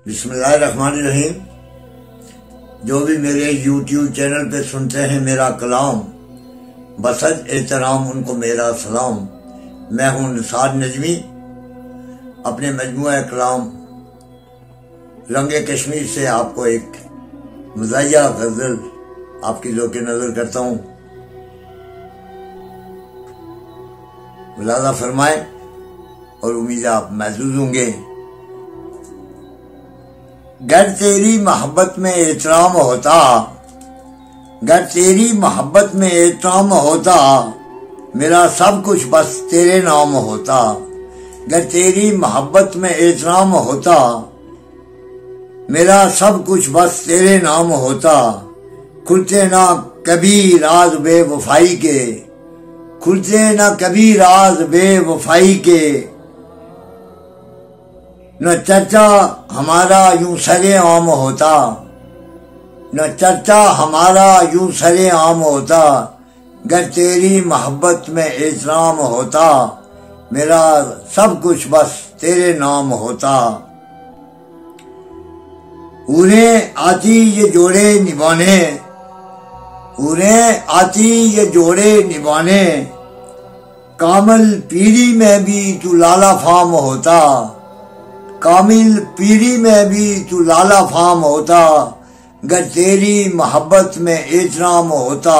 बिस्मिल्लाहिर्रहमानिर्रहीम। जो भी मेरे YouTube चैनल पे सुनते हैं मेरा कलाम, बसद एहतराम उनको मेरा सलाम। मैं हूँ निसार नजमी। अपने मजमूआ कलाम रंगे कश्मीर से आपको एक मज़ाहिया गज़ल आपकी ज़ौक़ नज़र करता हूँ। मुलाज़ा फरमाएं और उम्मीद आप महसूस होंगे। गर तेरी मोहब्बत में एहतराम होता, गर तेरी मोहब्बत में एहतराम होता, मेरा सब कुछ बस तेरे नाम होता। गर तेरी मोहब्बत में एहतराम होता, मेरा सब कुछ बस तेरे नाम होता। खुलते ना कभी राज बेवफाई के, खुलते ना कभी राज बेवफाई के, न चर्चा हमारा यूं सरे आम होता, न चर्चा हमारा यूं सरे आम होता। गर तेरी मोहब्बत में एहतराम होता, मेरा सब कुछ बस तेरे नाम होता। उन्हें आती ये जोड़े निभाने, उन्हें आती ये जोड़े निभाने, कामिल पीरी में भी तू लाला फाम होता, कामिल पीरी में भी तू लाला फाम होता। गर तेरी मोहब्बत में एहतराम होता,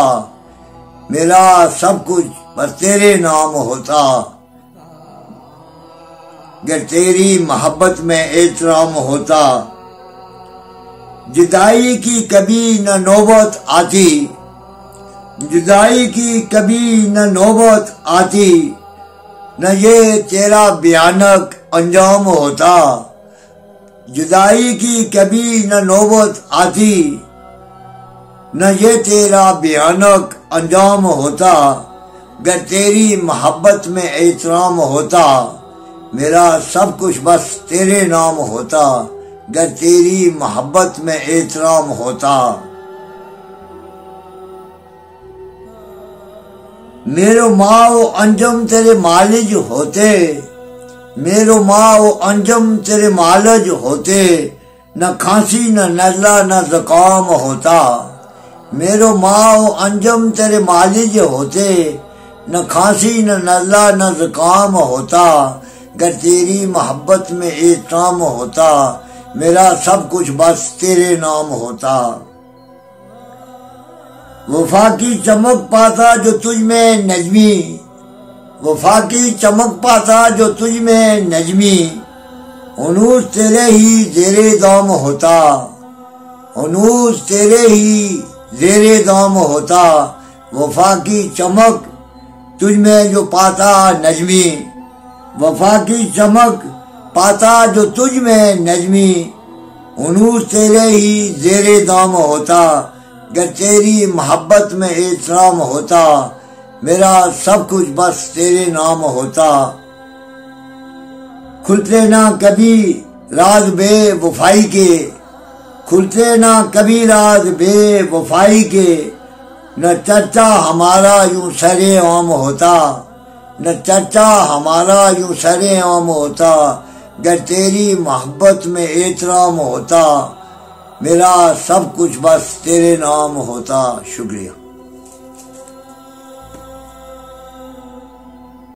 मेरा सब कुछ बस तेरे नाम होता। गर तेरी मोहब्बत में एहतराम होता, जुदाई की कभी न नौबत आती, जुदाई की कभी न नौबत आती, न ये तेरा भयानक अंजाम होता। जुदाई की कभी न नौबत आती, न ये तेरा भयानक अंजाम होता। गर तेरी मोहब्बत में एहतराम होता, मेरा सब कुछ बस तेरे नाम होता। गर तेरी मोहब्बत में एहतराम होता। मेरो माओ अंजम तेरे मालिज होते, मेरो माओ अंजम तेरे मालज होते, न खांसी न नजला न ज़ुकाम होता। मेरो माओ अंजम तेरे मालिज होते, न खांसी न नजला न ज़ुकाम होता। गर तेरी मोहब्बत में एहतराम होता, मेरा सब कुछ बस तेरे नाम होता। वफा की चमक पाता जो तुझ में नजमी, वफा की चमक पाता जो तुझ में नजमी, उनूस तेरे ही ज़ेरे दाम होता, उनूस तेरे ही ज़ेरे दाम होता। वफा की चमक तुझ में जो पाता नजमी, वफा की चमक पाता जो तुझ में नजमी, उनूस तेरे ही ज़ेरे दाम होता। गर तेरी मोहब्बत में एहतराम होता, मेरा सब कुछ बस तेरे नाम होता। खुलते ना कभी राज बेवफाई के, खुलते ना कभी राज बेवफाई के, न चर्चा हमारा यूं सरे आम होता, न चर्चा हमारा यूं सरे आम होता। गर तेरी मोहब्बत में एहतराम होता, मेरा सब कुछ बस तेरे नाम होता। शुक्रिया।